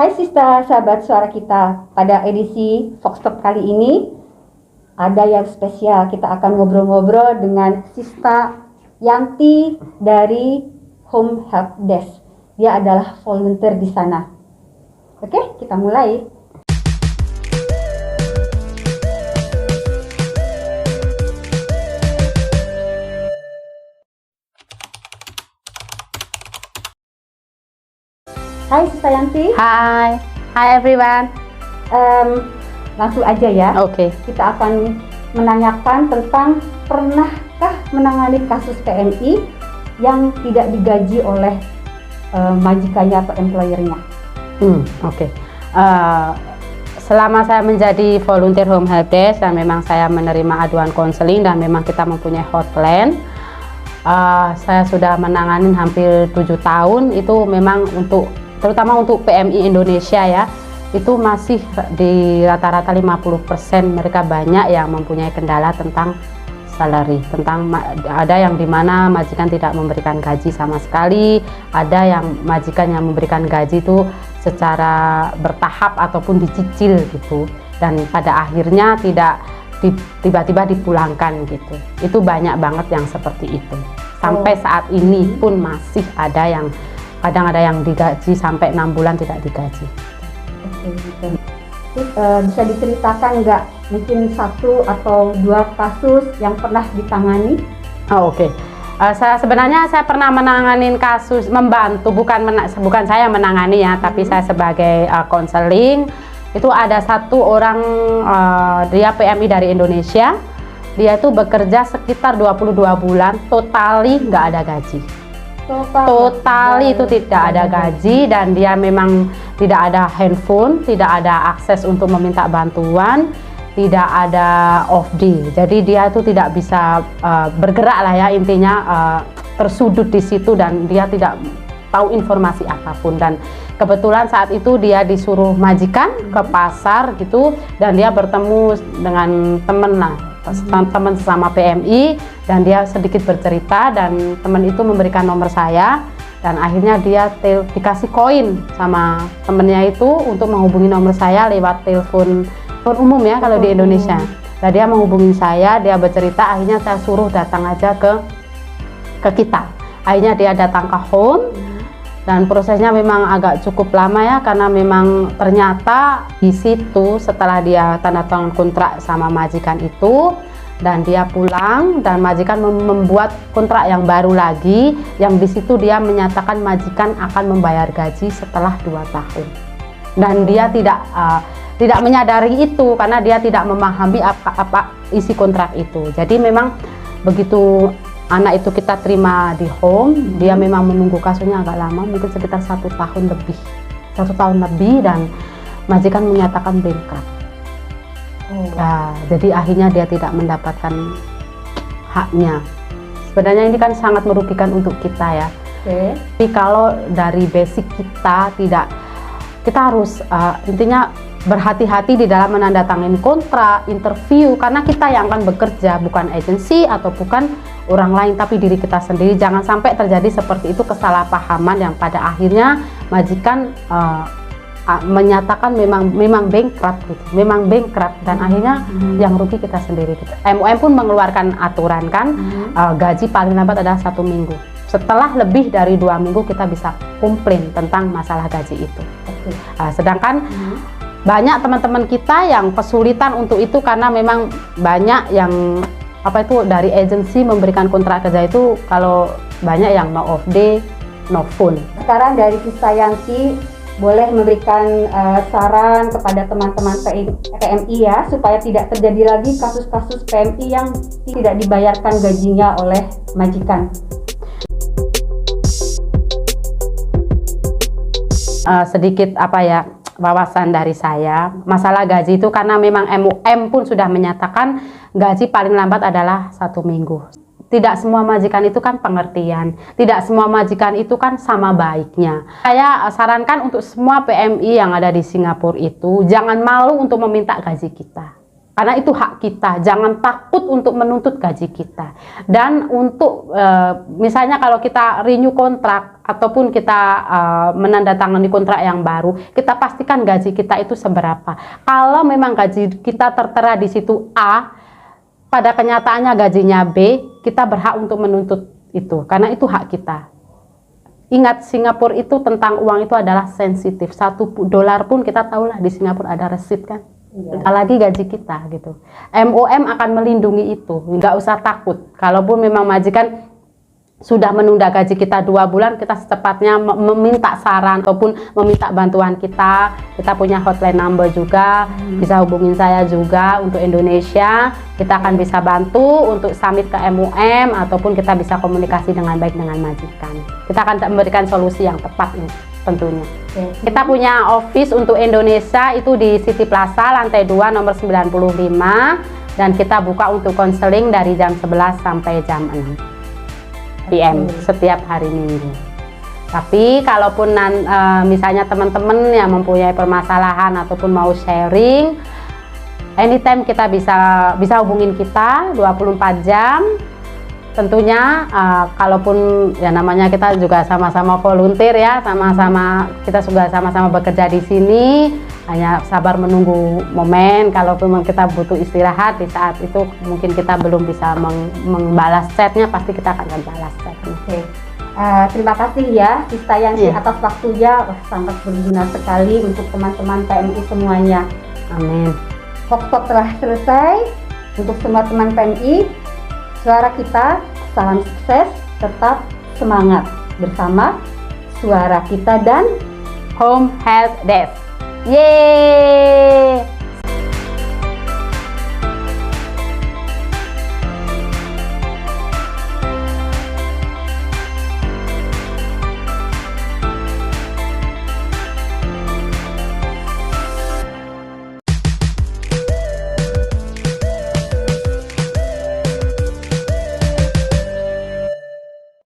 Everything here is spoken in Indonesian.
Hai Sista, sahabat suara kita. Pada edisi Fox Talk kali ini ada yang spesial. Kita akan ngobrol-ngobrol dengan Sista Yanti dari Home Help Desk. Dia adalah volunteer di sana. Oke, kita mulai. Hai Sista Yanti. Hi everyone. Langsung aja ya. Oke. Kita akan menanyakan tentang pernahkah menangani kasus PMI yang tidak digaji oleh majikannya atau employernya? Oke. Selama saya menjadi volunteer Home Help Desk dan memang saya menerima aduan konseling dan memang kita mempunyai hotline, saya sudah menangani hampir 7 tahun. Itu memang terutama untuk PMI Indonesia ya, itu masih di rata-rata 50% mereka banyak yang mempunyai kendala tentang salary, ada yang dimana majikan tidak memberikan gaji sama sekali, ada yang majikan yang memberikan gaji itu secara bertahap ataupun dicicil gitu, dan pada akhirnya tidak tiba-tiba dipulangkan gitu. Itu banyak banget yang seperti itu. Sampai saat ini pun masih ada yang kadang ada yang digaji sampai 6 bulan tidak digaji. Oke, gitu. Terus, bisa diceritakan nggak mungkin 1 atau 2 kasus yang pernah ditangani? Oke. Sebenarnya saya pernah menangani kasus, membantu, bukan saya menangani ya, tapi saya sebagai konseling. Itu ada 1 orang, dia PMI dari Indonesia. Dia itu bekerja sekitar 22 bulan, totali nggak ada gaji. Totali itu tidak ada gaji, dan dia memang tidak ada handphone, tidak ada akses untuk meminta bantuan, tidak ada off day. Jadi dia itu tidak bisa bergerak lah ya, intinya tersudut di situ dan dia tidak tahu informasi apapun. Dan kebetulan saat itu dia disuruh majikan ke pasar gitu, dan dia bertemu dengan teman sesama PMI, dan dia sedikit bercerita, dan teman itu memberikan nomor saya, dan akhirnya dia dikasih koin sama temennya itu untuk menghubungi nomor saya lewat telepon umum ya kalau di Indonesia. Nah, dia menghubungi saya, dia bercerita, akhirnya saya suruh datang aja ke kita. Akhirnya dia datang ke home, dan prosesnya memang agak cukup lama ya, karena memang ternyata di situ setelah dia tanda tangan kontrak sama majikan itu dan dia pulang, dan majikan membuat kontrak yang baru lagi, yang di situ dia menyatakan majikan akan membayar gaji setelah 2 tahun, dan dia tidak menyadari itu karena dia tidak memahami apa isi kontrak itu. Jadi memang begitu anak itu kita terima di home, dia memang menunggu kasusnya agak lama, mungkin sekitar 1 tahun lebih. 1 tahun lebih, dan majikan menyatakan bankrupt. Nah, jadi akhirnya dia tidak mendapatkan haknya. Sebenarnya ini kan sangat merugikan untuk kita ya. Tapi kalau dari basic kita harus intinya berhati-hati di dalam menandatangani kontrak, interview, karena kita yang akan bekerja, bukan agensi atau bukan orang lain, tapi diri kita sendiri. Jangan sampai terjadi seperti itu, kesalahpahaman yang pada akhirnya majikan menyatakan memang bankrupt gitu, memang bankrupt, dan akhirnya yang rugi kita sendiri gitu. MUM pun mengeluarkan aturan kan, gaji paling lambat adalah 1 minggu. Setelah lebih dari 2 minggu kita bisa komplain tentang masalah gaji itu. Sedangkan banyak teman-teman kita yang kesulitan untuk itu, karena memang banyak yang dari agensi memberikan kontrak kerja itu, kalau banyak yang no off day, no phone. Sekarang dari Sista Yanti boleh memberikan saran kepada teman-teman PMI ya, supaya tidak terjadi lagi kasus-kasus PMI yang tidak dibayarkan gajinya oleh majikan. Sedikit wawasan dari saya, masalah gaji itu karena memang MUM pun sudah menyatakan gaji paling lambat adalah 1 minggu. Tidak semua majikan itu kan pengertian, tidak semua majikan itu kan sama baiknya. Saya sarankan untuk semua PMI yang ada di Singapura itu jangan malu untuk meminta gaji kita. Karena itu hak kita, jangan takut untuk menuntut gaji kita. Dan untuk misalnya kalau kita renew kontrak ataupun kita menandatangani kontrak yang baru, kita pastikan gaji kita itu seberapa. Kalau memang gaji kita tertera di situ A, pada kenyataannya gajinya B, kita berhak untuk menuntut itu, karena itu hak kita. Ingat, Singapura itu tentang uang itu adalah sensitif. $1 pun kita tahulah di Singapura ada resit kan. Iya. Apalagi gaji kita gitu. MOM akan melindungi itu, nggak usah takut. Kalaupun memang majikan sudah menunda gaji kita 2 bulan, kita secepatnya meminta saran ataupun meminta bantuan kita. Kita punya hotline number juga, bisa hubungin saya juga untuk Indonesia. Kita akan bisa bantu untuk submit ke MOM ataupun kita bisa komunikasi dengan baik dengan majikan. Kita akan memberikan solusi yang tepat tentunya. Kita punya office untuk Indonesia itu di City Plaza lantai 2 nomor 95, dan kita buka untuk konseling dari jam 11 sampai jam 6 PM setiap hari Minggu. Tapi kalaupun misalnya teman-teman yang mempunyai permasalahan ataupun mau sharing, anytime kita bisa hubungin kita 24 jam. Tentunya kalaupun ya namanya kita juga sama-sama volunteer ya, kita juga sama-sama bekerja di sini, hanya sabar menunggu momen. Kalaupun kita butuh istirahat di saat itu mungkin kita belum bisa membalas chatnya, pasti kita akan balas chatnya. Oke. Terima kasih ya Sista Yanti atas waktunya. Wah, sangat berguna sekali untuk teman-teman PMI semuanya. Amin. Foxpop telah selesai. Untuk semua teman PMI, suara kita, salam sukses, tetap semangat bersama Suara Kita dan Home Help Desk. Yeay!